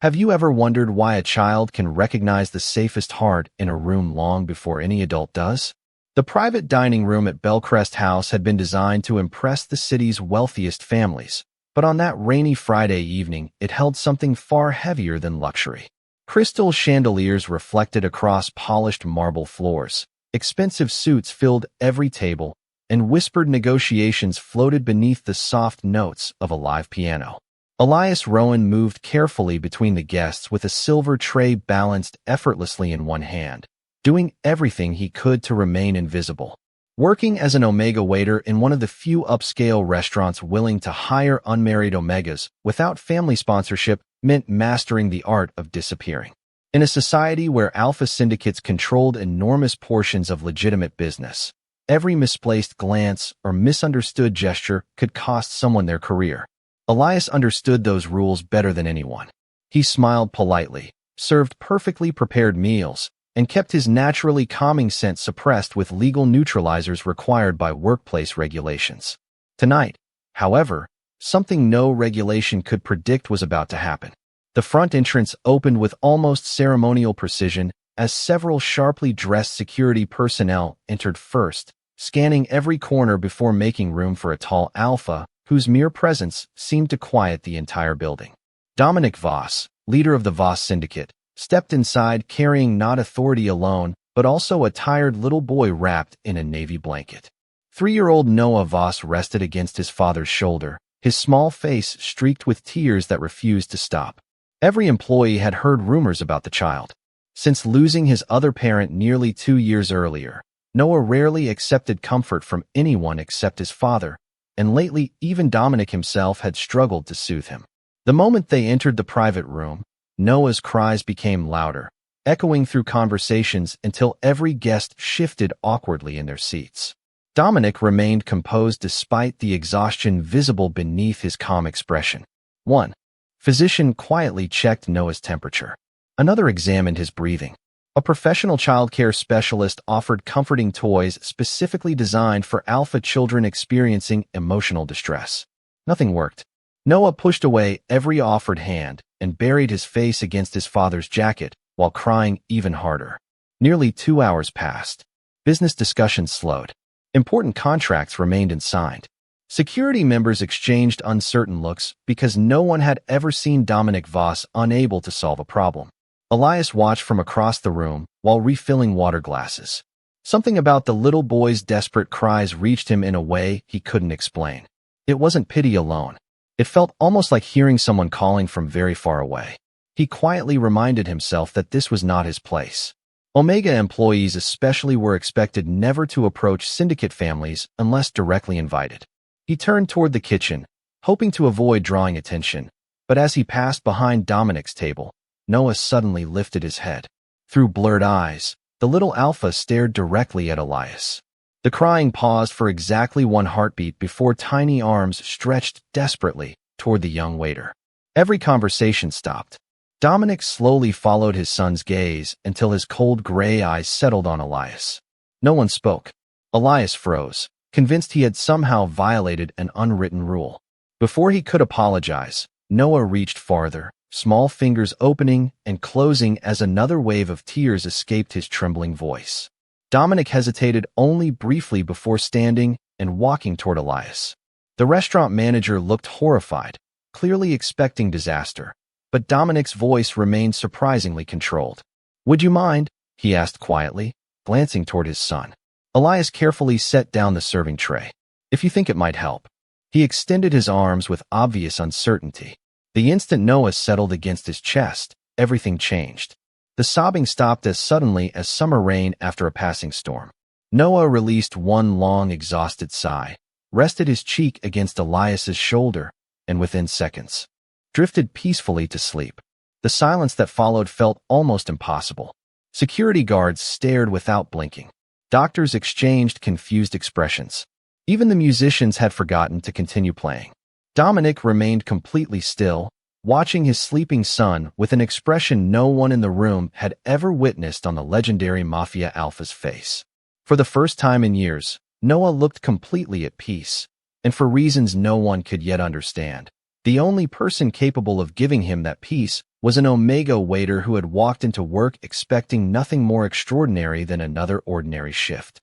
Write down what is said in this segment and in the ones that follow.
Have you ever wondered why a child can recognize the safest heart in a room long before any adult does? The private dining room at Bellcrest House had been designed to impress the city's wealthiest families, but on that rainy Friday evening, it held something far heavier than luxury. Crystal chandeliers reflected across polished marble floors, expensive suits filled every table, and whispered negotiations floated beneath the soft notes of a live piano. Elias Rowan moved carefully between the guests with a silver tray balanced effortlessly in one hand, doing everything he could to remain invisible. Working as an Omega waiter in one of the few upscale restaurants willing to hire unmarried Omegas without family sponsorship meant mastering the art of disappearing. In a society where alpha syndicates controlled enormous portions of legitimate business, every misplaced glance or misunderstood gesture could cost someone their career. Elias understood those rules better than anyone. He smiled politely, served perfectly prepared meals, and kept his naturally calming scent suppressed with legal neutralizers required by workplace regulations. Tonight, however, something no regulation could predict was about to happen. The front entrance opened with almost ceremonial precision as several sharply dressed security personnel entered first, scanning every corner before making room for a tall alpha whose mere presence seemed to quiet the entire building. Dominic Voss, leader of the Voss syndicate, stepped inside carrying not authority alone, but also a tired little boy wrapped in a navy blanket. 3-year-old Noah Voss rested against his father's shoulder, his small face streaked with tears that refused to stop. Every employee had heard rumors about the child. Since losing his other parent nearly 2 years earlier, Noah rarely accepted comfort from anyone except his father, and lately even Dominic himself had struggled to soothe him. The moment they entered the private room, Noah's cries became louder, echoing through conversations until every guest shifted awkwardly in their seats. Dominic remained composed despite the exhaustion visible beneath his calm expression. One physician quietly checked Noah's temperature. Another examined his breathing. A professional childcare specialist offered comforting toys specifically designed for alpha children experiencing emotional distress. Nothing worked. Noah pushed away every offered hand and buried his face against his father's jacket while crying even harder. Nearly 2 hours passed. Business discussions slowed. Important contracts remained unsigned. Security members exchanged uncertain looks because no one had ever seen Dominic Voss unable to solve a problem. Elias watched from across the room while refilling water glasses. Something about the little boy's desperate cries reached him in a way he couldn't explain. It wasn't pity alone. It felt almost like hearing someone calling from very far away. He quietly reminded himself that this was not his place. Omega employees especially were expected never to approach syndicate families unless directly invited. He turned toward the kitchen, hoping to avoid drawing attention, but as he passed behind Dominic's table, Noah suddenly lifted his head. Through blurred eyes, the little alpha stared directly at Elias. The crying paused for exactly one heartbeat before tiny arms stretched desperately toward the young waiter. Every conversation stopped. Dominic slowly followed his son's gaze until his cold gray eyes settled on Elias. No one spoke. Elias froze, convinced he had somehow violated an unwritten rule. Before he could apologize, Noah reached farther, small fingers opening and closing as another wave of tears escaped his trembling voice. Dominic hesitated only briefly before standing and walking toward Elias. The restaurant manager looked horrified, clearly expecting disaster, but Dominic's voice remained surprisingly controlled. "Would you mind?" he asked quietly, glancing toward his son. Elias carefully set down the serving tray. "If you think it might help." He extended his arms with obvious uncertainty. The instant Noah settled against his chest, everything changed. The sobbing stopped as suddenly as summer rain after a passing storm. Noah released one long, exhausted sigh, rested his cheek against Elias's shoulder, and within seconds, drifted peacefully to sleep. The silence that followed felt almost impossible. Security guards stared without blinking. Doctors exchanged confused expressions. Even the musicians had forgotten to continue playing. Dominic remained completely still, watching his sleeping son with an expression no one in the room had ever witnessed on the legendary Mafia Alpha's face. For the first time in years, Noah looked completely at peace, and for reasons no one could yet understand. The only person capable of giving him that peace was an Omega waiter who had walked into work expecting nothing more extraordinary than another ordinary shift.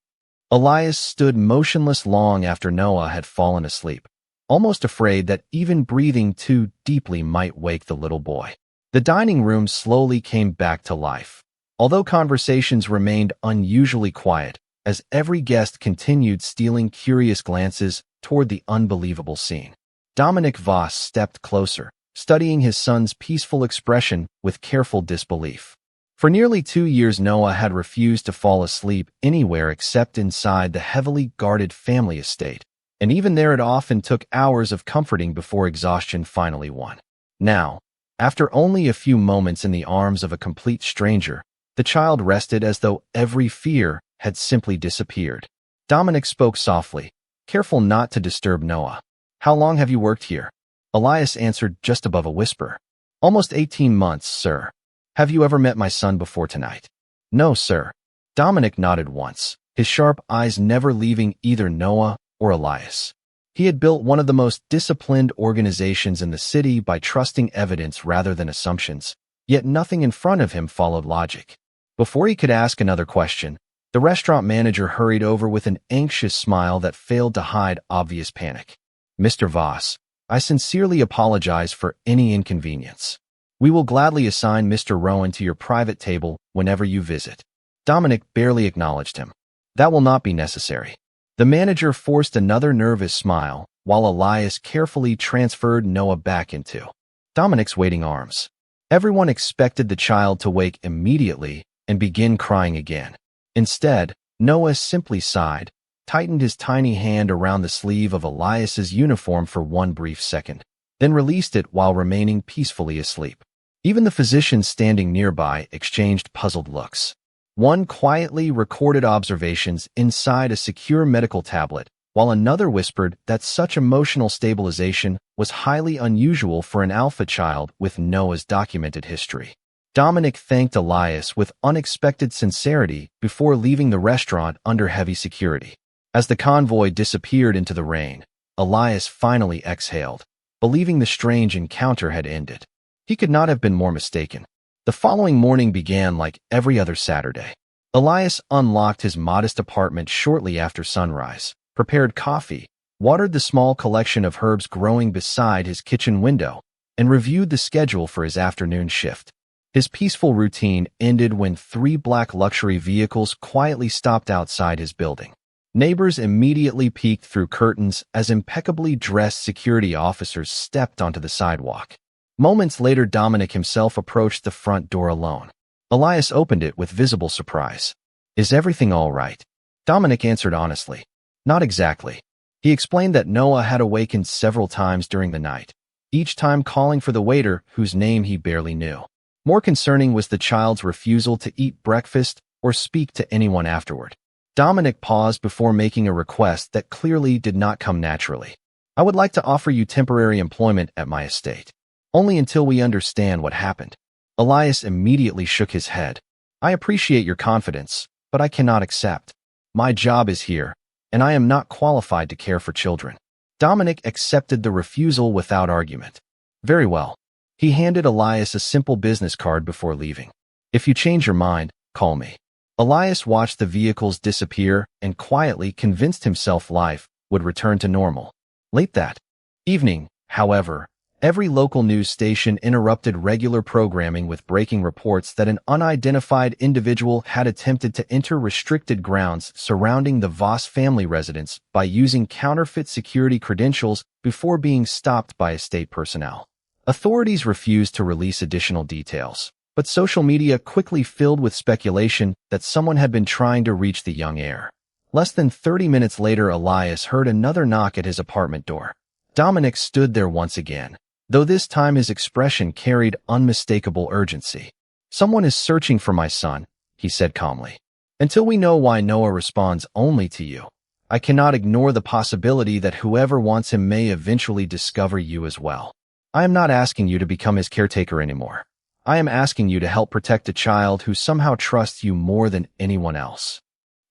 Elias stood motionless long after Noah had fallen asleep, almost afraid that even breathing too deeply might wake the little boy. The dining room slowly came back to life, although conversations remained unusually quiet as every guest continued stealing curious glances toward the unbelievable scene. Dominic Voss stepped closer, studying his son's peaceful expression with careful disbelief. For nearly 2 years, Noah had refused to fall asleep anywhere except inside the heavily guarded family estate, and even there it often took hours of comforting before exhaustion finally won. Now, after only a few moments in the arms of a complete stranger, the child rested as though every fear had simply disappeared. Dominic spoke softly, careful not to disturb Noah. "How long have you worked here?" Elias answered just above a whisper. "Almost 18 months, sir. Have you ever met my son before tonight?" "No, sir." Dominic nodded once, his sharp eyes never leaving either Noah or Elias. He had built one of the most disciplined organizations in the city by trusting evidence rather than assumptions, yet nothing in front of him followed logic. Before he could ask another question, the restaurant manager hurried over with an anxious smile that failed to hide obvious panic. "Mr. Voss, I sincerely apologize for any inconvenience. We will gladly assign Mr. Rowan to your private table whenever you visit." Dominic barely acknowledged him. "That will not be necessary." The manager forced another nervous smile, while Elias carefully transferred Noah back into Dominic's waiting arms. Everyone expected the child to wake immediately and begin crying again. Instead, Noah simply sighed, tightened his tiny hand around the sleeve of Elias's uniform for one brief second, then released it while remaining peacefully asleep. Even the physicians standing nearby exchanged puzzled looks. One quietly recorded observations inside a secure medical tablet, while another whispered that such emotional stabilization was highly unusual for an alpha child with Noah's documented history. Dominic thanked Elias with unexpected sincerity before leaving the restaurant under heavy security. As the convoy disappeared into the rain, Elias finally exhaled, believing the strange encounter had ended. He could not have been more mistaken. The following morning began like every other Saturday. Elias unlocked his modest apartment shortly after sunrise, prepared coffee, watered the small collection of herbs growing beside his kitchen window, and reviewed the schedule for his afternoon shift. His peaceful routine ended when 3 black luxury vehicles quietly stopped outside his building. Neighbors immediately peeked through curtains as impeccably dressed security officers stepped onto the sidewalk. Moments later, Dominic himself approached the front door alone. Elias opened it with visible surprise. "Is everything all right?" Dominic answered honestly. "Not exactly." He explained that Noah had awakened several times during the night, each time calling for the waiter whose name he barely knew. More concerning was the child's refusal to eat breakfast or speak to anyone afterward. Dominic paused before making a request that clearly did not come naturally. "I would like to offer you temporary employment at my estate. Only until we understand what happened." Elias immediately shook his head. "I appreciate your confidence, but I cannot accept. My job is here, and I am not qualified to care for children." Dominic accepted the refusal without argument. "Very well." He handed Elias a simple business card before leaving. "If you change your mind, call me." Elias watched the vehicles disappear and quietly convinced himself life would return to normal. Late that evening, however, every local news station interrupted regular programming with breaking reports that an unidentified individual had attempted to enter restricted grounds surrounding the Voss family residence by using counterfeit security credentials before being stopped by estate personnel. Authorities refused to release additional details, but social media quickly filled with speculation that someone had been trying to reach the young heir. Less than 30 minutes later, Elias heard another knock at his apartment door. Dominic stood there once again, though this time his expression carried unmistakable urgency. "Someone is searching for my son," he said calmly. "Until we know why Noah responds only to you, I cannot ignore the possibility that whoever wants him may eventually discover you as well. I am not asking you to become his caretaker anymore. I am asking you to help protect a child who somehow trusts you more than anyone else."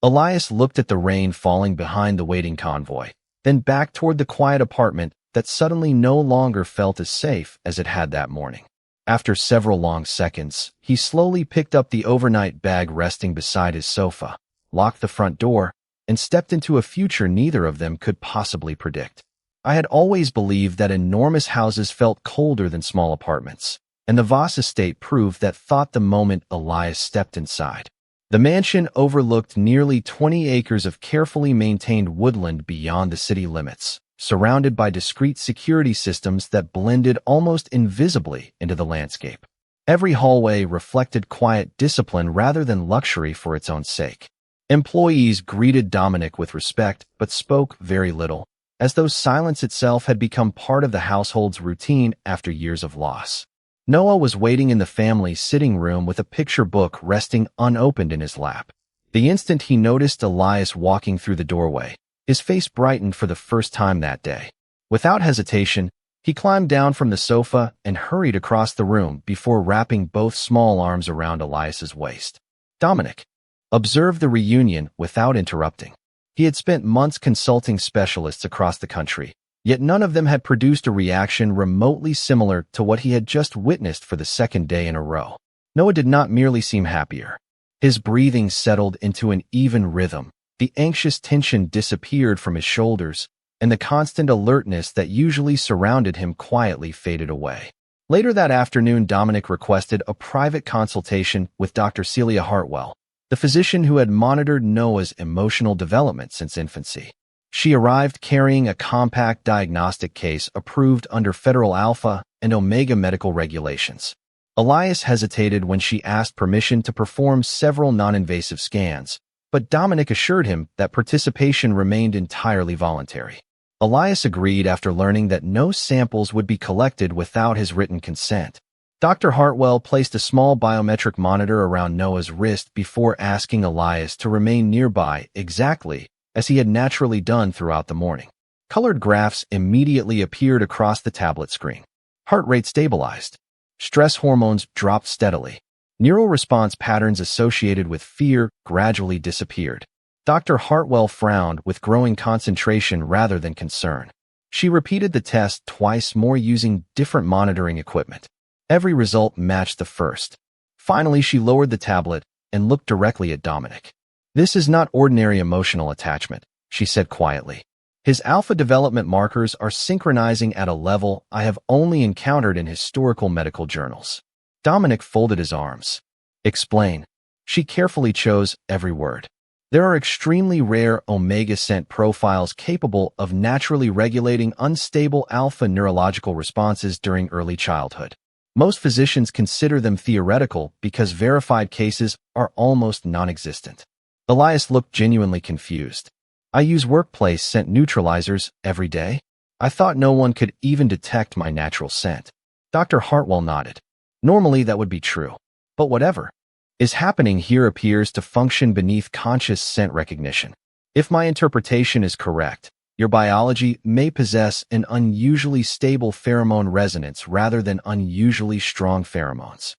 Elias looked at the rain falling behind the waiting convoy, then back toward the quiet apartment that suddenly no longer felt as safe as it had that morning. After several long seconds, he slowly picked up the overnight bag resting beside his sofa, locked the front door, and stepped into a future neither of them could possibly predict. I had always believed that enormous houses felt colder than small apartments, and the Voss estate proved that thought the moment Elias stepped inside. The mansion overlooked nearly 20 acres of carefully maintained woodland beyond the city limits, surrounded by discreet security systems that blended almost invisibly into the landscape. Every hallway reflected quiet discipline rather than luxury for its own sake. Employees greeted Dominic with respect but spoke very little, as though silence itself had become part of the household's routine after years of loss. Noah was waiting in the family sitting room with a picture book resting unopened in his lap. The instant he noticed Elias walking through the doorway, his face brightened for the first time that day. Without hesitation, he climbed down from the sofa and hurried across the room before wrapping both small arms around Elias's waist. Dominic observed the reunion without interrupting. He had spent months consulting specialists across the country, yet none of them had produced a reaction remotely similar to what he had just witnessed for the second day in a row. Noah did not merely seem happier. His breathing settled into an even rhythm, the anxious tension disappeared from his shoulders, and the constant alertness that usually surrounded him quietly faded away. Later that afternoon, Dominic requested a private consultation with Dr. Celia Hartwell, the physician who had monitored Noah's emotional development since infancy. She arrived carrying a compact diagnostic case approved under federal Alpha and Omega medical regulations. Elias hesitated when she asked permission to perform several non-invasive scans, but Dominic assured him that participation remained entirely voluntary. Elias agreed after learning that no samples would be collected without his written consent. Dr. Hartwell placed a small biometric monitor around Noah's wrist before asking Elias to remain nearby exactly as he had naturally done throughout the morning. Colored graphs immediately appeared across the tablet screen. Heart rate stabilized. Stress hormones dropped steadily. Neural response patterns associated with fear gradually disappeared. Dr. Hartwell frowned with growing concentration rather than concern. She repeated the test twice more using different monitoring equipment. Every result matched the first. Finally, she lowered the tablet and looked directly at Dominic. "This is not ordinary emotional attachment," she said quietly. "His alpha development markers are synchronizing at a level I have only encountered in historical medical journals." Dominic folded his arms. "Explain." She carefully chose every word. "There are extremely rare omega scent profiles capable of naturally regulating unstable alpha neurological responses during early childhood. Most physicians consider them theoretical because verified cases are almost non-existent." Elias looked genuinely confused. "I use workplace scent neutralizers every day. I thought no one could even detect my natural scent." Dr. Hartwell nodded. "Normally that would be true. But whatever is happening here appears to function beneath conscious scent recognition. If my interpretation is correct, your biology may possess an unusually stable pheromone resonance rather than unusually strong pheromones."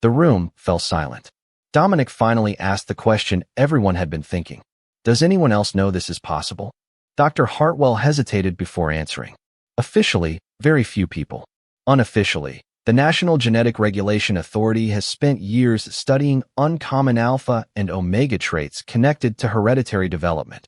The room fell silent. Dominic finally asked the question everyone had been thinking. "Does anyone else know this is possible?" Dr. Hartwell hesitated before answering. "Officially, very few people. Unofficially, the National Genetic Regulation Authority has spent years studying uncommon alpha and omega traits connected to hereditary development."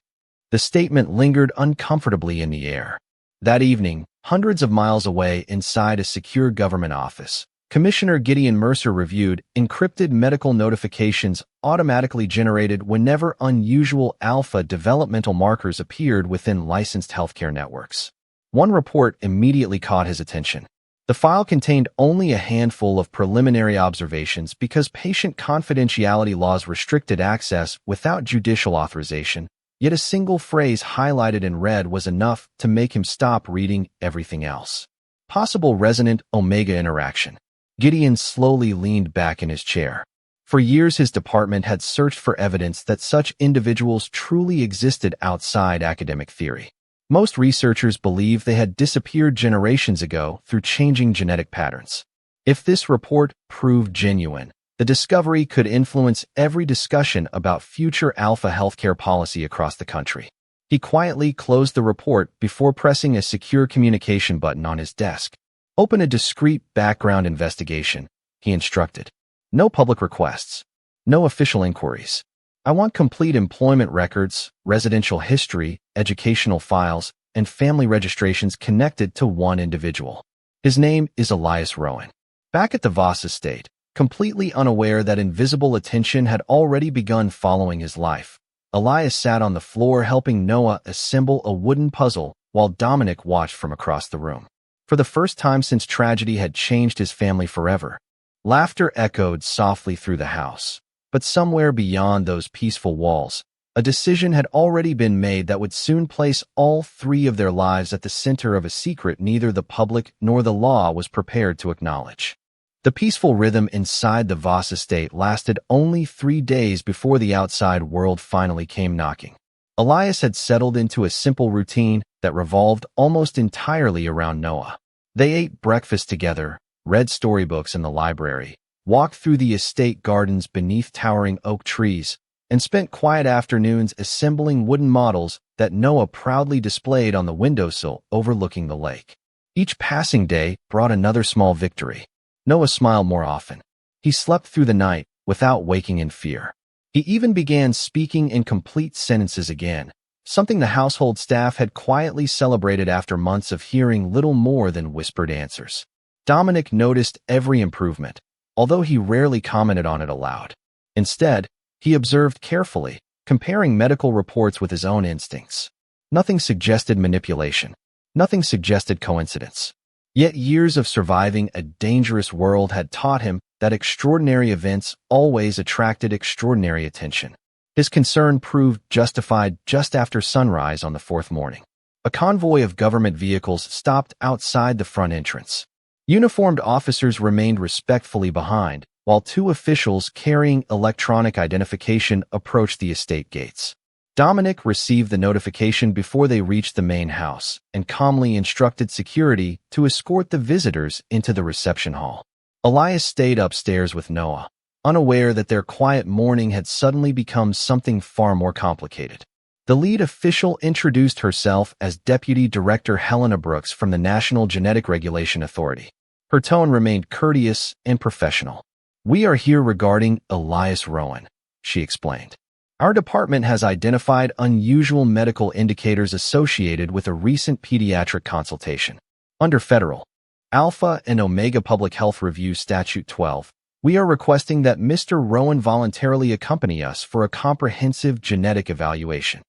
The statement lingered uncomfortably in the air. That evening, hundreds of miles away inside a secure government office, Commissioner Gideon Mercer reviewed encrypted medical notifications automatically generated whenever unusual alpha developmental markers appeared within licensed healthcare networks. One report immediately caught his attention. The file contained only a handful of preliminary observations because patient confidentiality laws restricted access without judicial authorization, yet a single phrase highlighted in red was enough to make him stop reading everything else. Possible resonant omega interaction. Gideon slowly leaned back in his chair. For years, his department had searched for evidence that such individuals truly existed outside academic theory. Most researchers believe they had disappeared generations ago through changing genetic patterns. If this report proved genuine, the discovery could influence every discussion about future alpha healthcare policy across the country. He quietly closed the report before pressing a secure communication button on his desk. Open a discreet background investigation, he instructed. No public requests. No official inquiries. I want complete employment records, residential history, educational files, and family registrations connected to one individual. His name is Elias Rowan. Back at the Voss estate, completely unaware that invisible attention had already begun following his life, Elias sat on the floor helping Noah assemble a wooden puzzle while Dominic watched from across the room. For the first time since tragedy had changed his family forever, laughter echoed softly through the house. But somewhere beyond those peaceful walls, a decision had already been made that would soon place all three of their lives at the center of a secret neither the public nor the law was prepared to acknowledge. The peaceful rhythm inside the Voss estate lasted only 3 days before the outside world finally came knocking. Elias had settled into a simple routine that revolved almost entirely around Noah. They ate breakfast together, read storybooks in the library, walked through the estate gardens beneath towering oak trees, and spent quiet afternoons assembling wooden models that Noah proudly displayed on the windowsill overlooking the lake. Each passing day brought another small victory. Noah smiled more often. He slept through the night without waking in fear. He even began speaking in complete sentences again, something the household staff had quietly celebrated after months of hearing little more than whispered answers. Dominic noticed every improvement, although he rarely commented on it aloud. Instead, he observed carefully, comparing medical reports with his own instincts. Nothing suggested manipulation. Nothing suggested coincidence. Yet years of surviving a dangerous world had taught him that extraordinary events always attracted extraordinary attention. His concern proved justified just after sunrise on the fourth morning. A convoy of government vehicles stopped outside the front entrance. Uniformed officers remained respectfully behind, while 2 officials carrying electronic identification approached the estate gates. Dominic received the notification before they reached the main house and calmly instructed security to escort the visitors into the reception hall. Elias stayed upstairs with Noah, unaware that their quiet morning had suddenly become something far more complicated. The lead official introduced herself as Deputy Director Helena Brooks from the National Genetic Regulation Authority. Her tone remained courteous and professional. "We are here regarding Elias Rowan," she explained. "Our department has identified unusual medical indicators associated with a recent pediatric consultation. Under Federal Alpha and Omega Public Health Review Statute 12, we are requesting that Mr. Rowan voluntarily accompany us for a comprehensive genetic evaluation."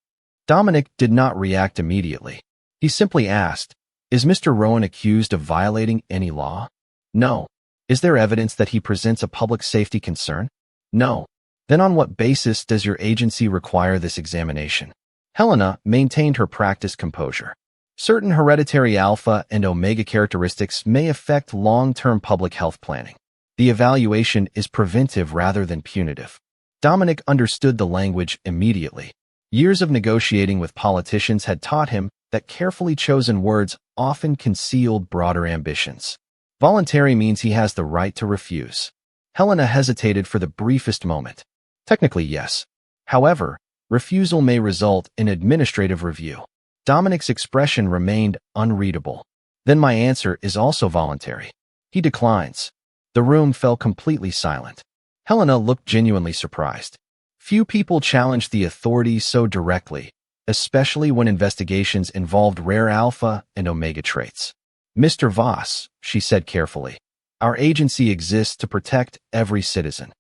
Dominic did not react immediately. He simply asked, "Is Mr. Rowan accused of violating any law?" "No." "Is there evidence that he presents a public safety concern?" "No." "Then on what basis does your agency require this examination?" Helena maintained her practiced composure. "Certain hereditary alpha and omega characteristics may affect long-term public health planning. The evaluation is preventive rather than punitive." Dominic understood the language immediately. Years of negotiating with politicians had taught him that carefully chosen words often concealed broader ambitions. Voluntary means he has the right to refuse. Helena hesitated for the briefest moment. Technically, yes. However, refusal may result in administrative review. Dominic's expression remained unreadable. "Then my answer is also voluntary." "He declines." The room fell completely silent. Helena looked genuinely surprised. Few people challenged the authorities so directly, especially when investigations involved rare alpha and omega traits. "Mr. Voss," she said carefully, "our agency exists to protect every citizen."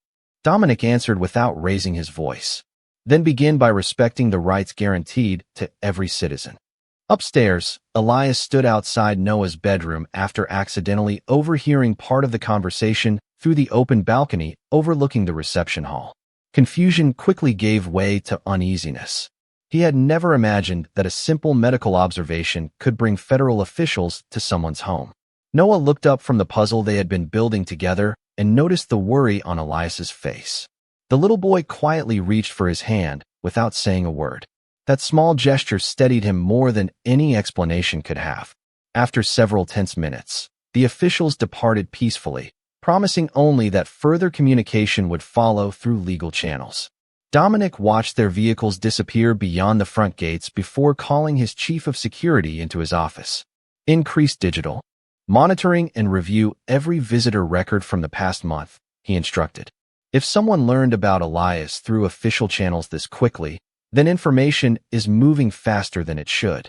Dominic answered without raising his voice. "Then begin by respecting the rights guaranteed to every citizen." Upstairs, Elias stood outside Noah's bedroom after accidentally overhearing part of the conversation through the open balcony overlooking the reception hall. Confusion quickly gave way to uneasiness. He had never imagined that a simple medical observation could bring federal officials to someone's home. Noah looked up from the puzzle they had been building together and noticed the worry on Elias's face. The little boy quietly reached for his hand without saying a word. That small gesture steadied him more than any explanation could have. After several tense minutes, the officials departed peacefully, promising only that further communication would follow through legal channels. Dominic watched their vehicles disappear beyond the front gates before calling his chief of security into his office. Increase digital monitoring and review every visitor record from the past month, he instructed. If someone learned about Elias through official channels this quickly, then information is moving faster than it should.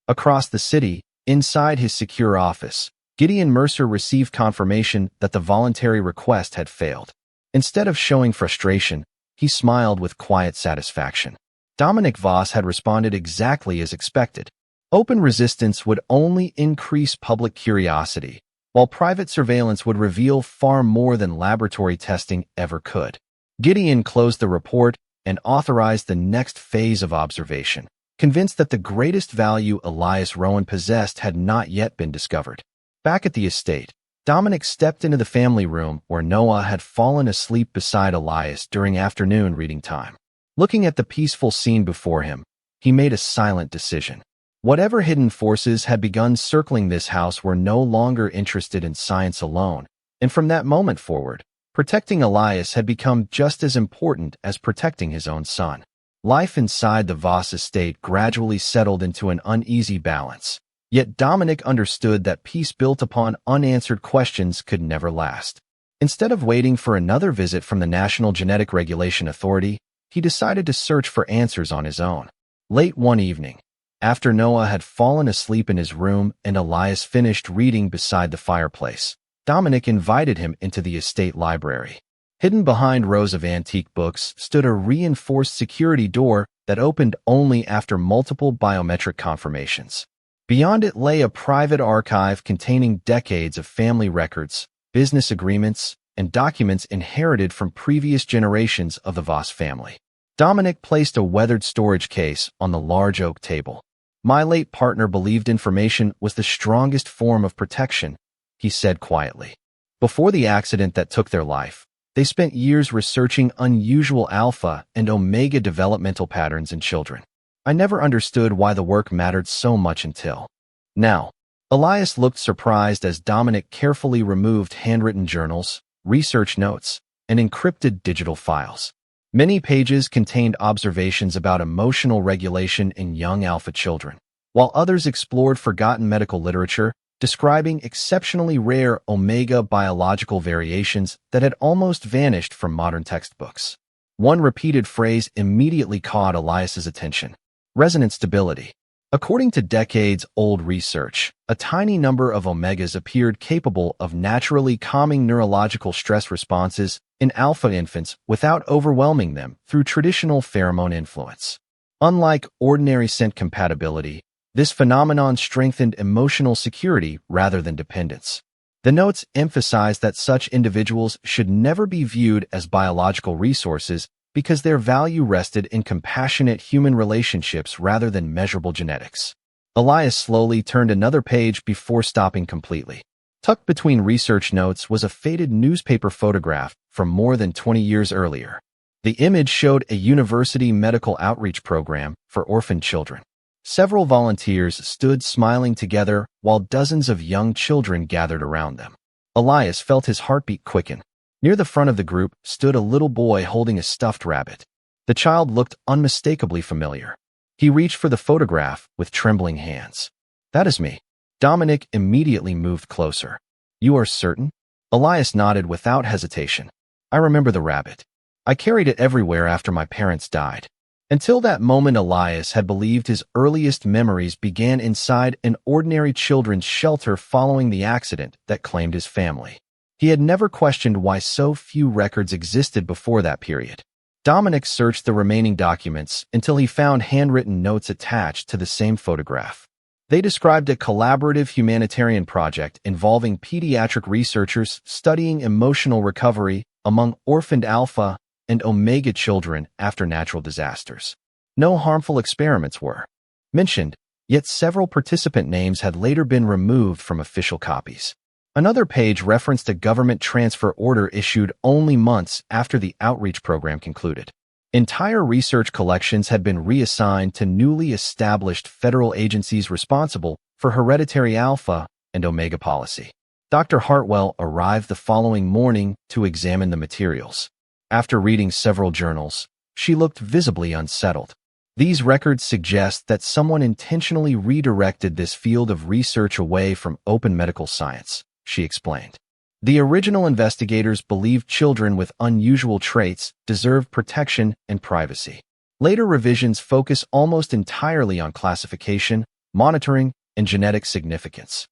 Across the city, inside his secure office, Gideon Mercer received confirmation that the voluntary request had failed. Instead of showing frustration, he smiled with quiet satisfaction. Dominic Voss had responded exactly as expected. Open resistance would only increase public curiosity, while private surveillance would reveal far more than laboratory testing ever could. Gideon closed the report and authorized the next phase of observation, convinced that the greatest value Elias Rowan possessed had not yet been discovered. Back at the estate, Dominic stepped into the family room where Noah had fallen asleep beside Elias during afternoon reading time. Looking at the peaceful scene before him, he made a silent decision. Whatever hidden forces had begun circling this house were no longer interested in science alone, and from that moment forward, protecting Elias had become just as important as protecting his own son. Life inside the Voss estate gradually settled into an uneasy balance, yet Dominic understood that peace built upon unanswered questions could never last. Instead of waiting for another visit from the National Genetic Regulation Authority, he decided to search for answers on his own. Late one evening, after Noah had fallen asleep in his room and Elias finished reading beside the fireplace, Dominic invited him into the estate library. Hidden behind rows of antique books stood a reinforced security door that opened only after multiple biometric confirmations. Beyond it lay a private archive containing decades of family records, business agreements, and documents inherited from previous generations of the Voss family. Dominic placed a weathered storage case on the large oak table. My late partner believed information was the strongest form of protection, he said quietly. Before the accident that took their life, they spent years researching unusual alpha and omega developmental patterns in children. I never understood why the work mattered so much until now. Elias looked surprised as Dominic carefully removed handwritten journals, research notes, and encrypted digital files. Many pages contained observations about emotional regulation in young alpha children, while others explored forgotten medical literature, describing exceptionally rare omega biological variations that had almost vanished from modern textbooks. One repeated phrase immediately caught Elias's attention: resonance stability. According to decades-old research, a tiny number of omegas appeared capable of naturally calming neurological stress responses in alpha infants without overwhelming them through traditional pheromone influence. Unlike ordinary scent compatibility, this phenomenon strengthened emotional security rather than dependence. The notes emphasized that such individuals should never be viewed as biological resources because their value rested in compassionate human relationships rather than measurable genetics. Elias slowly turned another page before stopping completely. Tucked between research notes was a faded newspaper photograph from more than 20 years earlier. The image showed a university medical outreach program for orphaned children. Several volunteers stood smiling together while dozens of young children gathered around them. Elias felt his heartbeat quicken. Near the front of the group stood a little boy holding a stuffed rabbit. The child looked unmistakably familiar. He reached for the photograph with trembling hands. "That is me." Dominic immediately moved closer. "You are certain?" Elias nodded without hesitation. "I remember the rabbit. I carried it everywhere after my parents died." Until that moment, Elias had believed his earliest memories began inside an ordinary children's shelter following the accident that claimed his family. He had never questioned why so few records existed before that period. Dominic searched the remaining documents until he found handwritten notes attached to the same photograph. They described a collaborative humanitarian project involving pediatric researchers studying emotional recovery among orphaned alpha and omega children after natural disasters. No harmful experiments were mentioned, yet several participant names had later been removed from official copies. Another page referenced a government transfer order issued only months after the outreach program concluded. Entire research collections had been reassigned to newly established federal agencies responsible for hereditary alpha and omega policy. Dr. Hartwell arrived the following morning to examine the materials. After reading several journals, She looked visibly unsettled. These records suggest that someone intentionally redirected this field of research away from open medical science, she explained. The original investigators believed children with unusual traits deserved protection and privacy. Later revisions focus almost entirely on classification, monitoring, and genetic significance.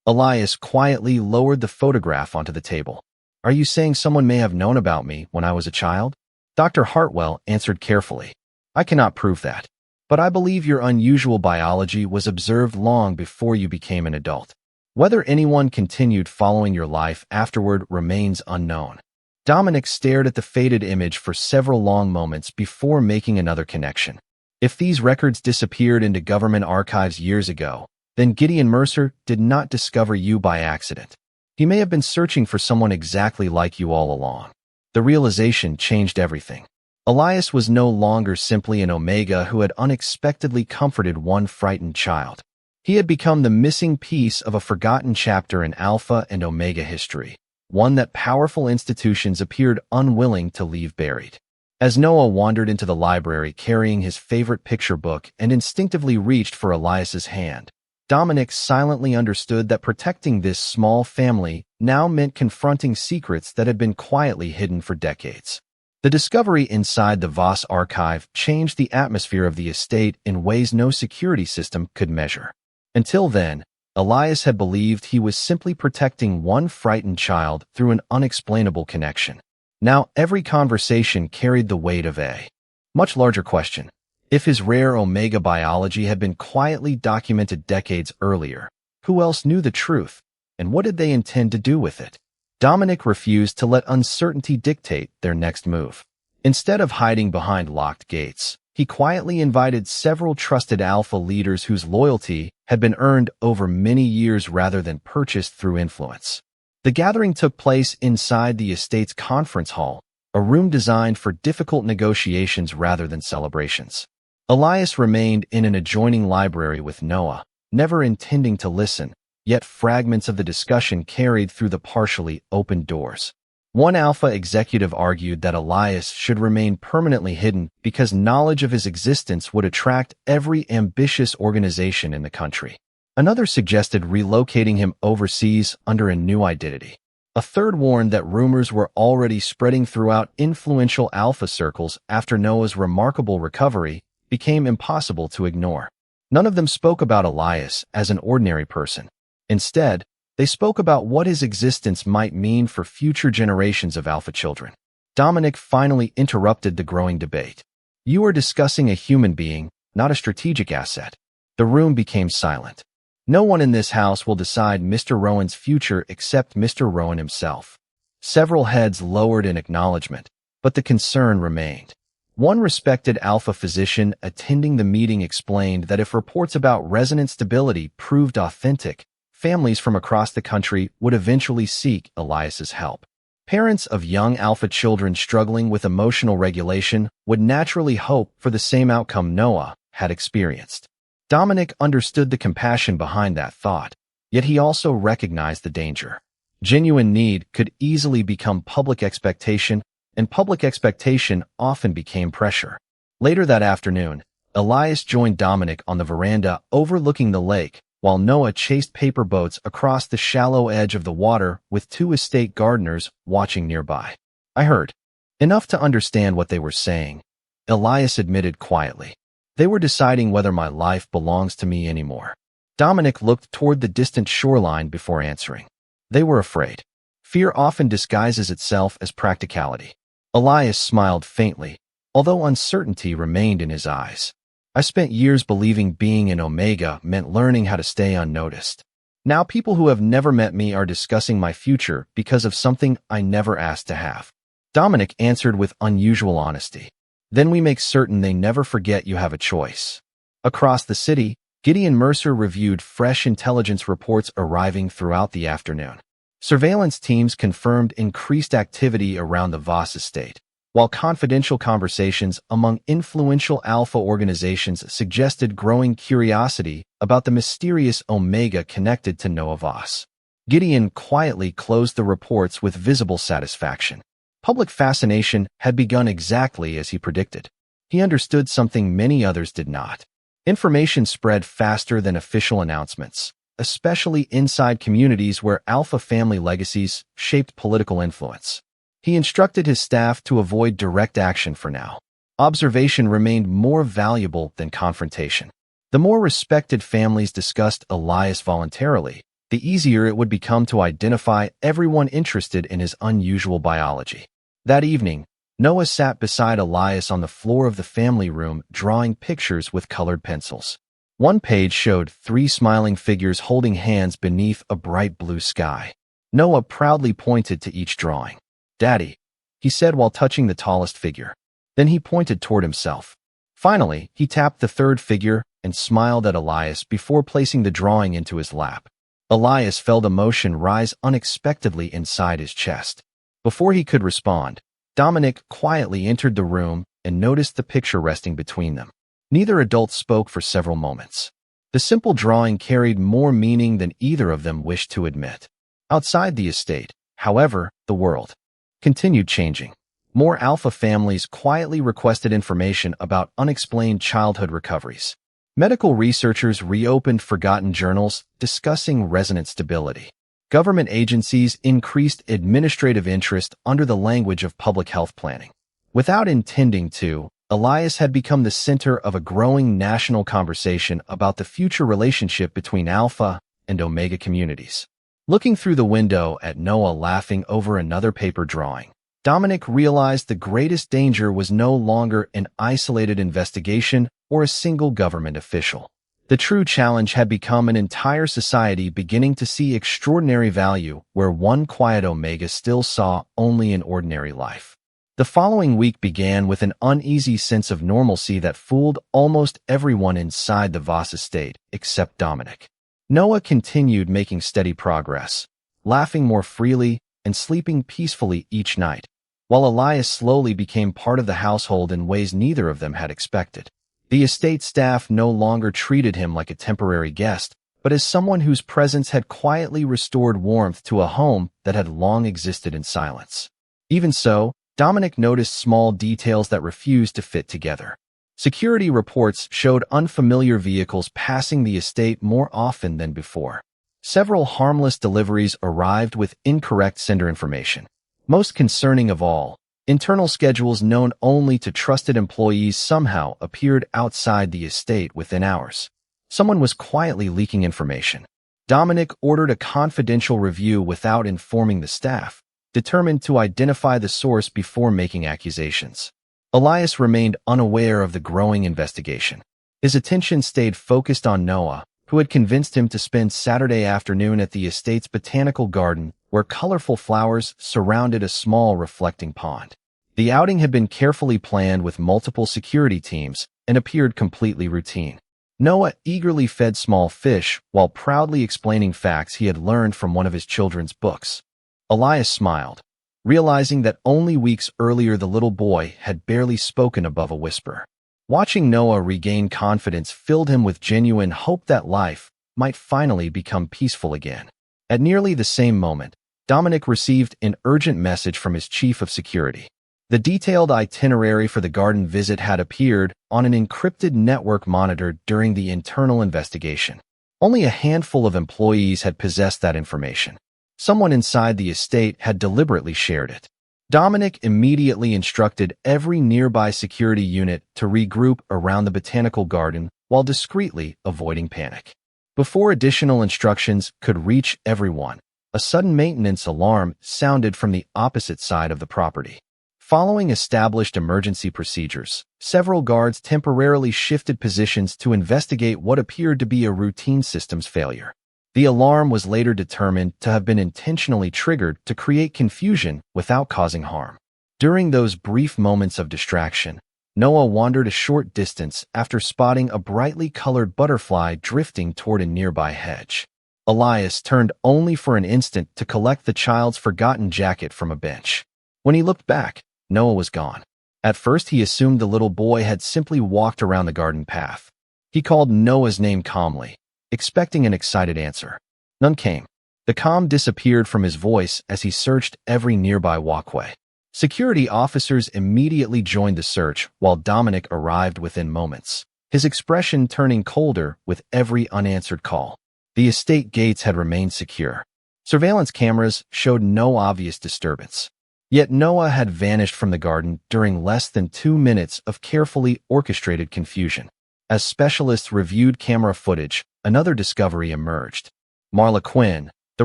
Elias quietly lowered the photograph onto the table. Are you saying someone may have known about me when I was a child? Dr. Hartwell answered carefully. I cannot prove that, but I believe your unusual biology was observed long before you became an adult. Whether anyone continued following your life afterward remains unknown. Dominic stared at the faded image for several long moments before making another connection. If these records disappeared into government archives years ago, then Gideon Mercer did not discover you by accident. He may have been searching for someone exactly like you all along. The realization changed everything. Elias was no longer simply an Omega who had unexpectedly comforted one frightened child. He had become the missing piece of a forgotten chapter in Alpha and Omega history, one that powerful institutions appeared unwilling to leave buried. As Noah wandered into the library carrying his favorite picture book and instinctively reached for Elias's hand, Dominic silently understood that protecting this small family now meant confronting secrets that had been quietly hidden for decades. The discovery inside the Voss archive changed the atmosphere of the estate in ways no security system could measure. Until then, Elias had believed he was simply protecting one frightened child through an unexplainable connection. Now every conversation carried the weight of a much larger question. If his rare Omega biology had been quietly documented decades earlier, who else knew the truth, and what did they intend to do with it? Dominic refused to let uncertainty dictate their next move. Instead of hiding behind locked gates, he quietly invited several trusted Alpha leaders whose loyalty had been earned over many years rather than purchased through influence. The gathering took place inside the estate's conference hall, a room designed for difficult negotiations rather than celebrations. Elias remained in an adjoining library with Noah, never intending to listen, yet fragments of the discussion carried through the partially opened doors. One Alpha executive argued that Elias should remain permanently hidden because knowledge of his existence would attract every ambitious organization in the country. Another suggested relocating him overseas under a new identity. A third warned that rumors were already spreading throughout influential Alpha circles after Noah's remarkable recovery became impossible to ignore. None of them spoke about Elias as an ordinary person. Instead, they spoke about what his existence might mean for future generations of Alpha children. Dominic finally interrupted the growing debate. You are discussing a human being, not a strategic asset. The room became silent. No one in this house will decide Mr. Rowan's future except Mr. Rowan himself. Several heads lowered in acknowledgement, but the concern remained. One respected Alpha physician attending the meeting explained that if reports about resonant stability proved authentic, families from across the country would eventually seek Elias's help. Parents of young Alpha children struggling with emotional regulation would naturally hope for the same outcome Noah had experienced. Dominic understood the compassion behind that thought, yet he also recognized the danger. Genuine need could easily become public expectation, and public expectation often became pressure. Later that afternoon, Elias joined Dominic on the veranda overlooking the lake, while Noah chased paper boats across the shallow edge of the water with two estate gardeners watching nearby. I heard enough to understand what they were saying, Elias admitted quietly. They were deciding whether my life belongs to me anymore. Dominic looked toward the distant shoreline before answering. They were afraid. Fear often disguises itself as practicality. Elias smiled faintly, although uncertainty remained in his eyes. I spent years believing being an Omega meant learning how to stay unnoticed. Now people who have never met me are discussing my future because of something I never asked to have. Dominic answered with unusual honesty. Then we make certain they never forget you have a choice. Across the city, Gideon Mercer reviewed fresh intelligence reports arriving throughout the afternoon. Surveillance teams confirmed increased activity around the Voss estate, while confidential conversations among influential Alpha organizations suggested growing curiosity about the mysterious Omega connected to Noah Voss. Gideon quietly closed the reports with visible satisfaction. Public fascination had begun exactly as he predicted. He understood something many others did not. Information spread faster than official announcements, especially inside communities where Alpha family legacies shaped political influence. He instructed his staff to avoid direct action for now. Observation remained more valuable than confrontation. The more respected families discussed Elias voluntarily, the easier it would become to identify everyone interested in his unusual biology. That evening, Noah sat beside Elias on the floor of the family room drawing pictures with colored pencils. One page showed 3 smiling figures holding hands beneath a bright blue sky. Noah proudly pointed to each drawing. "Daddy," he said while touching the tallest figure. Then he pointed toward himself. Finally, he tapped the 3rd figure and smiled at Elias before placing the drawing into his lap. Elias felt emotion rise unexpectedly inside his chest. Before he could respond, Dominic quietly entered the room and noticed the picture resting between them. Neither adult spoke for several moments. The simple drawing carried more meaning than either of them wished to admit. Outside the estate, however, the world continued changing. More Alpha families quietly requested information about unexplained childhood recoveries. Medical researchers reopened forgotten journals discussing resonant stability. Government agencies increased administrative interest under the language of public health planning. Without intending to, Elias had become the center of a growing national conversation about the future relationship between Alpha and Omega communities. Looking through the window at Noah laughing over another paper drawing, Dominic realized the greatest danger was no longer an isolated investigation or a single government official. The true challenge had become an entire society beginning to see extraordinary value where one quiet Omega still saw only an ordinary life. The following week began with an uneasy sense of normalcy that fooled almost everyone inside the Voss estate except Dominic. Noah continued making steady progress, laughing more freely and sleeping peacefully each night, while Elias slowly became part of the household in ways neither of them had expected. The estate staff no longer treated him like a temporary guest, but as someone whose presence had quietly restored warmth to a home that had long existed in silence. Even so, Dominic noticed small details that refused to fit together. Security reports showed unfamiliar vehicles passing the estate more often than before. Several harmless deliveries arrived with incorrect sender information. Most concerning of all, internal schedules known only to trusted employees somehow appeared outside the estate within hours. Someone was quietly leaking information. Dominic ordered a confidential review without informing the staff, determined to identify the source before making accusations. Elias remained unaware of the growing investigation. His attention stayed focused on Noah, who had convinced him to spend Saturday afternoon at the estate's botanical garden, where colorful flowers surrounded a small reflecting pond. The outing had been carefully planned with multiple security teams and appeared completely routine. Noah eagerly fed small fish while proudly explaining facts he had learned from one of his children's books. Elias smiled, realizing that only weeks earlier the little boy had barely spoken above a whisper. Watching Noah regain confidence filled him with genuine hope that life might finally become peaceful again. At nearly the same moment, Dominic received an urgent message from his chief of security. The detailed itinerary for the garden visit had appeared on an encrypted network monitored during the internal investigation. Only a handful of employees had possessed that information. Someone inside the estate had deliberately shared it. Dominic immediately instructed every nearby security unit to regroup around the botanical garden while discreetly avoiding panic. Before additional instructions could reach everyone, a sudden maintenance alarm sounded from the opposite side of the property. Following established emergency procedures, several guards temporarily shifted positions to investigate what appeared to be a routine systems failure. The alarm was later determined to have been intentionally triggered to create confusion without causing harm. During those brief moments of distraction, Noah wandered a short distance after spotting a brightly colored butterfly drifting toward a nearby hedge. Elias turned only for an instant to collect the child's forgotten jacket from a bench. When he looked back, Noah was gone. At first, he assumed the little boy had simply walked around the garden path. He called Noah's name calmly, expecting an excited answer. None came. The calm disappeared from his voice as he searched every nearby walkway. Security officers immediately joined the search while Dominic arrived within moments, his expression turning colder with every unanswered call. The estate gates had remained secure. Surveillance cameras showed no obvious disturbance. Yet Noah had vanished from the garden during less than 2 minutes of carefully orchestrated confusion. As specialists reviewed camera footage, another discovery emerged. Marla Quinn, the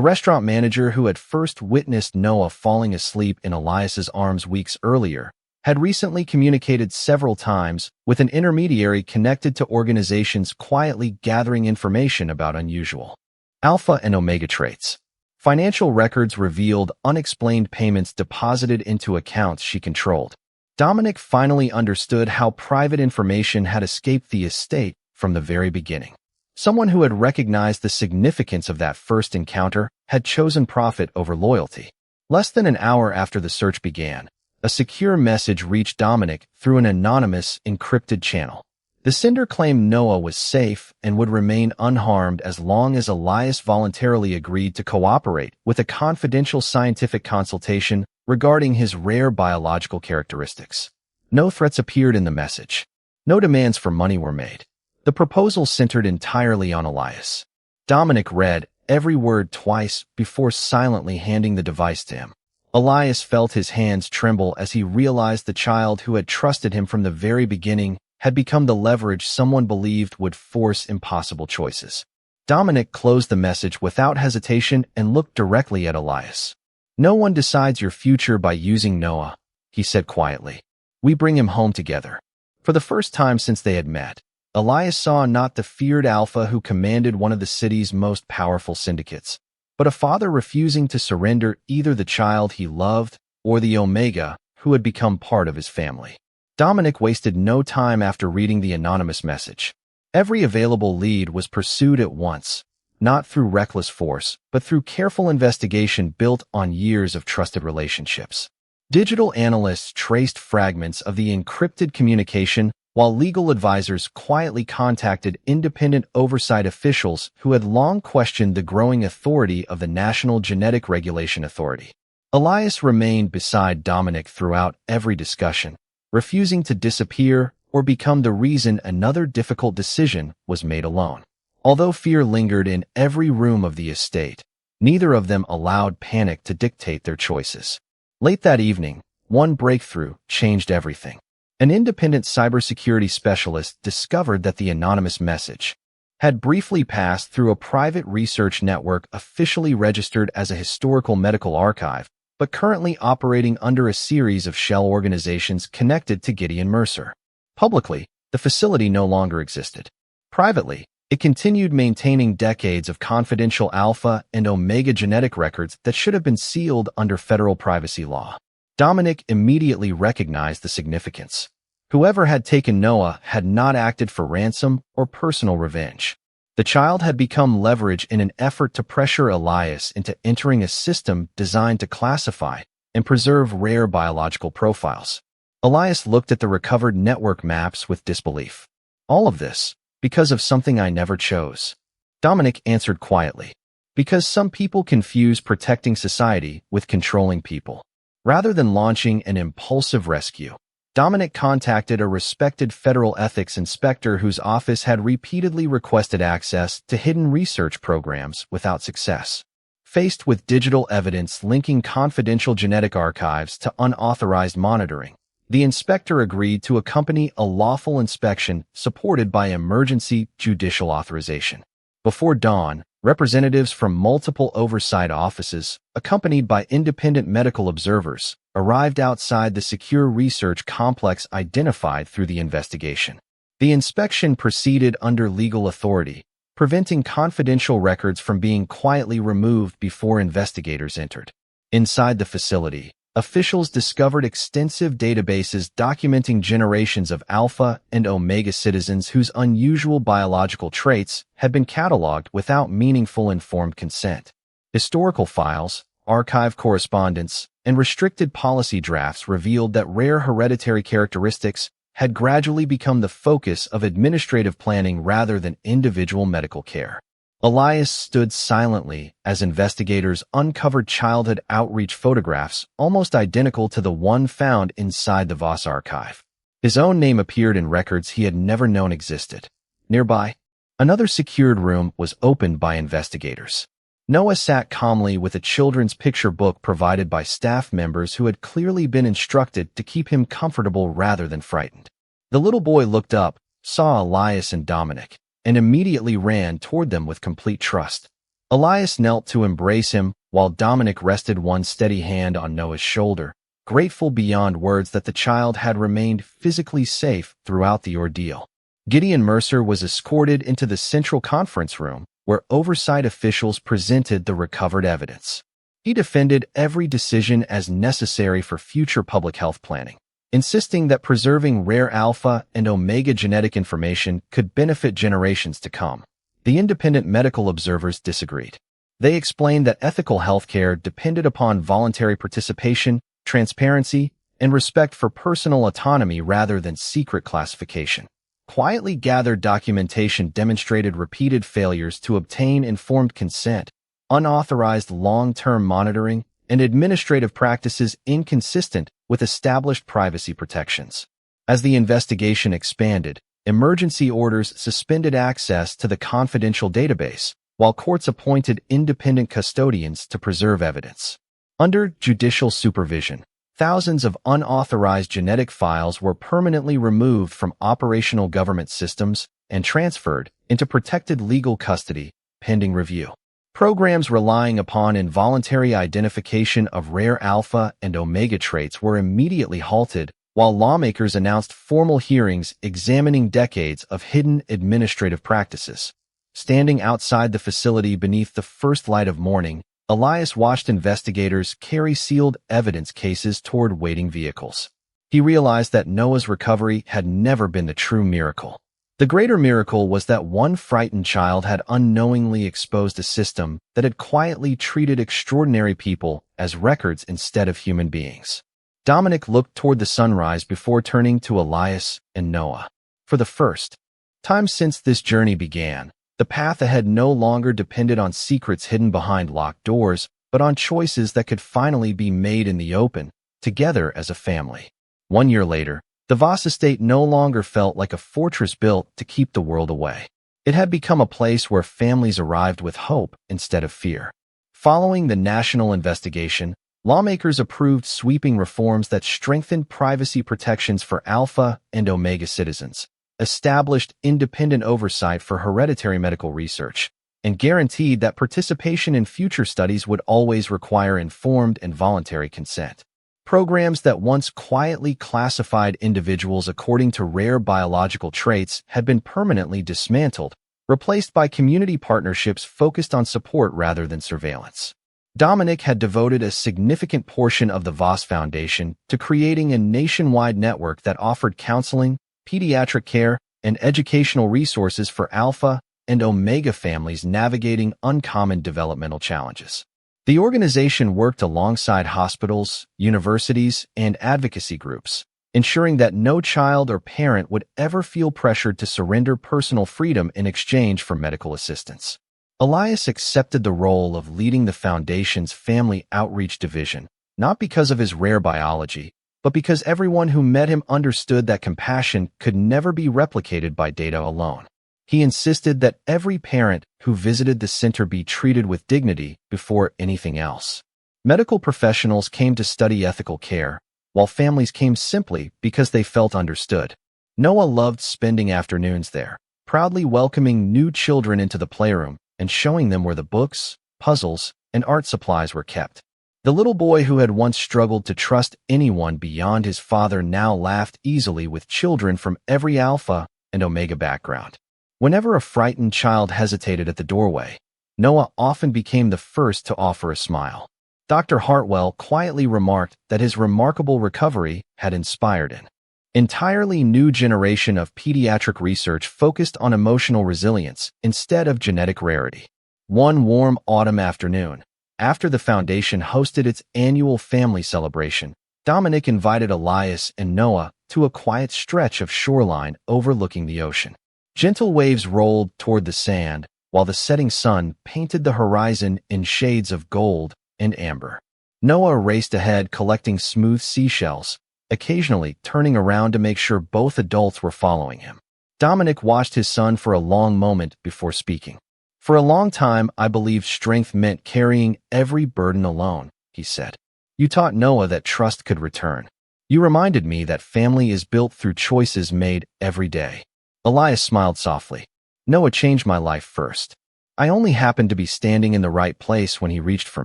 restaurant manager who had first witnessed Noah falling asleep in Elias's arms weeks earlier, had recently communicated several times with an intermediary connected to organizations quietly gathering information about unusual Alpha and Omega traits. Financial records revealed unexplained payments deposited into accounts she controlled. Dominic finally understood how private information had escaped the estate from the very beginning. Someone who had recognized the significance of that first encounter had chosen profit over loyalty. Less than an hour after the search began, a secure message reached Dominic through an anonymous, encrypted channel. The sender claimed Noah was safe and would remain unharmed as long as Elias voluntarily agreed to cooperate with a confidential scientific consultation regarding his rare biological characteristics. No threats appeared in the message. No demands for money were made. The proposal centered entirely on Elias. Dominic read every word twice before silently handing the device to him. Elias felt his hands tremble as he realized the child who had trusted him from the very beginning had become the leverage someone believed would force impossible choices. Dominic closed the message without hesitation and looked directly at Elias. "No one decides your future by using Noah," he said quietly. "We bring him home together." For the first time since they had met, Elias saw not the feared Alpha who commanded one of the city's most powerful syndicates, but a father refusing to surrender either the child he loved or the Omega who had become part of his family. Dominic wasted no time after reading the anonymous message. Every available lead was pursued at once, not through reckless force, but through careful investigation built on years of trusted relationships. Digital analysts traced fragments of the encrypted communication, while legal advisors quietly contacted independent oversight officials who had long questioned the growing authority of the National Genetic Regulation Authority. Elias remained beside Dominic throughout every discussion, refusing to disappear or become the reason another difficult decision was made alone. Although fear lingered in every room of the estate, neither of them allowed panic to dictate their choices. Late that evening, one breakthrough changed everything. An independent cybersecurity specialist discovered that the anonymous message had briefly passed through a private research network officially registered as a historical medical archive, but currently operating under a series of shell organizations connected to Gideon Mercer. Publicly, the facility no longer existed. Privately, it continued maintaining decades of confidential Alpha and Omega genetic records that should have been sealed under federal privacy law. Dominic immediately recognized the significance. Whoever had taken Noah had not acted for ransom or personal revenge. The child had become leverage in an effort to pressure Elias into entering a system designed to classify and preserve rare biological profiles. Elias looked at the recovered network maps with disbelief. "All of this, because of something I never chose." Dominic answered quietly. "Because some people confuse protecting society with controlling people." Rather than launching an impulsive rescue, Dominic contacted a respected federal ethics inspector whose office had repeatedly requested access to hidden research programs without success. Faced with digital evidence linking confidential genetic archives to unauthorized monitoring, the inspector agreed to accompany a lawful inspection supported by emergency judicial authorization. Before dawn, representatives from multiple oversight offices, accompanied by independent medical observers, arrived outside the secure research complex identified through the investigation. The inspection proceeded under legal authority, preventing confidential records from being quietly removed before investigators entered. Inside the facility, officials discovered extensive databases documenting generations of Alpha and Omega citizens whose unusual biological traits had been cataloged without meaningful informed consent. Historical files, archive correspondence, and restricted policy drafts revealed that rare hereditary characteristics had gradually become the focus of administrative planning rather than individual medical care. Elias stood silently as investigators uncovered childhood outreach photographs almost identical to the one found inside the Voss archive. His own name appeared in records he had never known existed. Nearby, another secured room was opened by investigators. Noah sat calmly with a children's picture book provided by staff members who had clearly been instructed to keep him comfortable rather than frightened. The little boy looked up, saw Elias and Dominic, and immediately ran toward them with complete trust. Elias knelt to embrace him, while Dominic rested one steady hand on Noah's shoulder, grateful beyond words that the child had remained physically safe throughout the ordeal. Gideon Mercer was escorted into the central conference room, where oversight officials presented the recovered evidence. He defended every decision as necessary for future public health planning, insisting that preserving rare alpha and omega genetic information could benefit generations to come. The independent medical observers disagreed. They explained that ethical healthcare depended upon voluntary participation, transparency, and respect for personal autonomy rather than secret classification. Quietly gathered documentation demonstrated repeated failures to obtain informed consent, unauthorized long-term monitoring, and administrative practices inconsistent with established privacy protections. As the investigation expanded, emergency orders suspended access to the confidential database, while courts appointed independent custodians to preserve evidence. Under judicial supervision, thousands of unauthorized genetic files were permanently removed from operational government systems and transferred into protected legal custody, pending review. Programs relying upon involuntary identification of rare alpha and omega traits were immediately halted, while lawmakers announced formal hearings examining decades of hidden administrative practices. Standing outside the facility beneath the first light of morning, Elias watched investigators carry sealed evidence cases toward waiting vehicles. He realized that Noah's recovery had never been the true miracle. The greater miracle was that one frightened child had unknowingly exposed a system that had quietly treated extraordinary people as records instead of human beings. Dominic looked toward the sunrise before turning to Elias and Noah. For the first time since this journey began, the path ahead no longer depended on secrets hidden behind locked doors, but on choices that could finally be made in the open, together as a family. 1 year later, the Voss estate no longer felt like a fortress built to keep the world away. It had become a place where families arrived with hope instead of fear. Following the national investigation, lawmakers approved sweeping reforms that strengthened privacy protections for alpha and omega citizens, established independent oversight for hereditary medical research, and guaranteed that participation in future studies would always require informed and voluntary consent. Programs that once quietly classified individuals according to rare biological traits had been permanently dismantled, replaced by community partnerships focused on support rather than surveillance. Dominic had devoted a significant portion of the Voss Foundation to creating a nationwide network that offered counseling, pediatric care, and educational resources for alpha and omega families navigating uncommon developmental challenges. The organization worked alongside hospitals, universities, and advocacy groups, ensuring that no child or parent would ever feel pressured to surrender personal freedom in exchange for medical assistance. Elias accepted the role of leading the Foundation's Family Outreach Division, not because of his rare biology, but because everyone who met him understood that compassion could never be replicated by data alone. He insisted that every parent who visited the center be treated with dignity before anything else. Medical professionals came to study ethical care, while families came simply because they felt understood. Noah loved spending afternoons there, proudly welcoming new children into the playroom and showing them where the books, puzzles, and art supplies were kept. The little boy who had once struggled to trust anyone beyond his father now laughed easily with children from every alpha and omega background. Whenever a frightened child hesitated at the doorway, Noah often became the first to offer a smile. Dr. Hartwell quietly remarked that his remarkable recovery had inspired an entirely new generation of pediatric research focused on emotional resilience instead of genetic rarity. One warm autumn afternoon, after the Foundation hosted its annual family celebration, Dominic invited Elias and Noah to a quiet stretch of shoreline overlooking the ocean. Gentle waves rolled toward the sand, while the setting sun painted the horizon in shades of gold and amber. Noah raced ahead collecting smooth seashells, occasionally turning around to make sure both adults were following him. Dominic watched his son for a long moment before speaking. "For a long time, I believed strength meant carrying every burden alone," he said. "You taught Noah that trust could return. You reminded me that family is built through choices made every day." Elias smiled softly. "Noah changed my life first. I only happened to be standing in the right place when he reached for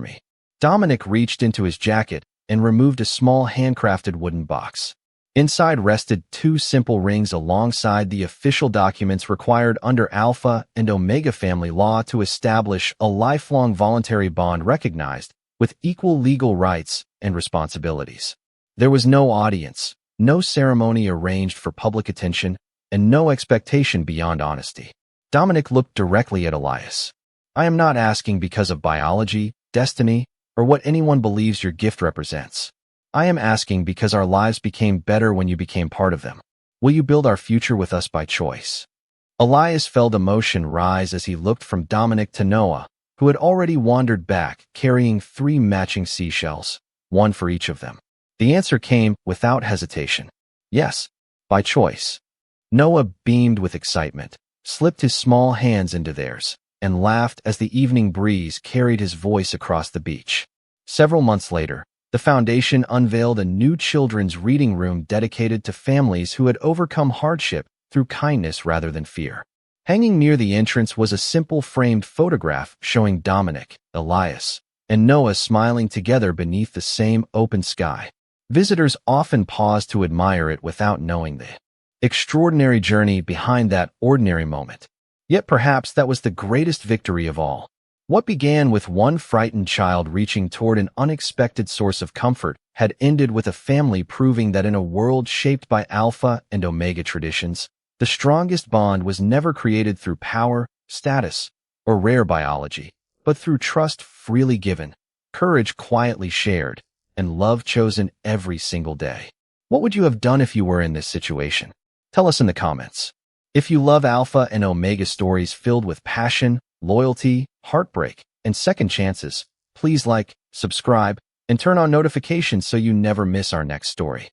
me." Dominic reached into his jacket and removed a small handcrafted wooden box. Inside rested 2 simple rings alongside the official documents required under Alpha and Omega family law to establish a lifelong voluntary bond recognized with equal legal rights and responsibilities. There was no audience, no ceremony arranged for public attention, and no expectation beyond honesty. Dominic looked directly at Elias. "I am not asking because of biology, destiny, or what anyone believes your gift represents. I am asking because our lives became better when you became part of them. Will you build our future with us by choice?" Elias felt emotion rise as he looked from Dominic to Noah, who had already wandered back, carrying 3 matching seashells, 1 for each of them. The answer came without hesitation. Yes, by choice. Noah beamed with excitement, slipped his small hands into theirs, and laughed as the evening breeze carried his voice across the beach. Several months later, the foundation unveiled a new children's reading room dedicated to families who had overcome hardship through kindness rather than fear. Hanging near the entrance was a simple framed photograph showing Dominic, Elias, and Noah smiling together beneath the same open sky. Visitors often paused to admire it without knowing the extraordinary journey behind that ordinary moment. Yet perhaps that was the greatest victory of all. What began with one frightened child reaching toward an unexpected source of comfort had ended with a family proving that in a world shaped by Alpha and Omega traditions, the strongest bond was never created through power, status, or rare biology, but through trust freely given, courage quietly shared, and love chosen every single day. What would you have done if you were in this situation? Tell us in the comments. If you love Alpha and Omega stories filled with passion, loyalty, heartbreak, and second chances, please like, subscribe, and turn on notifications so you never miss our next story.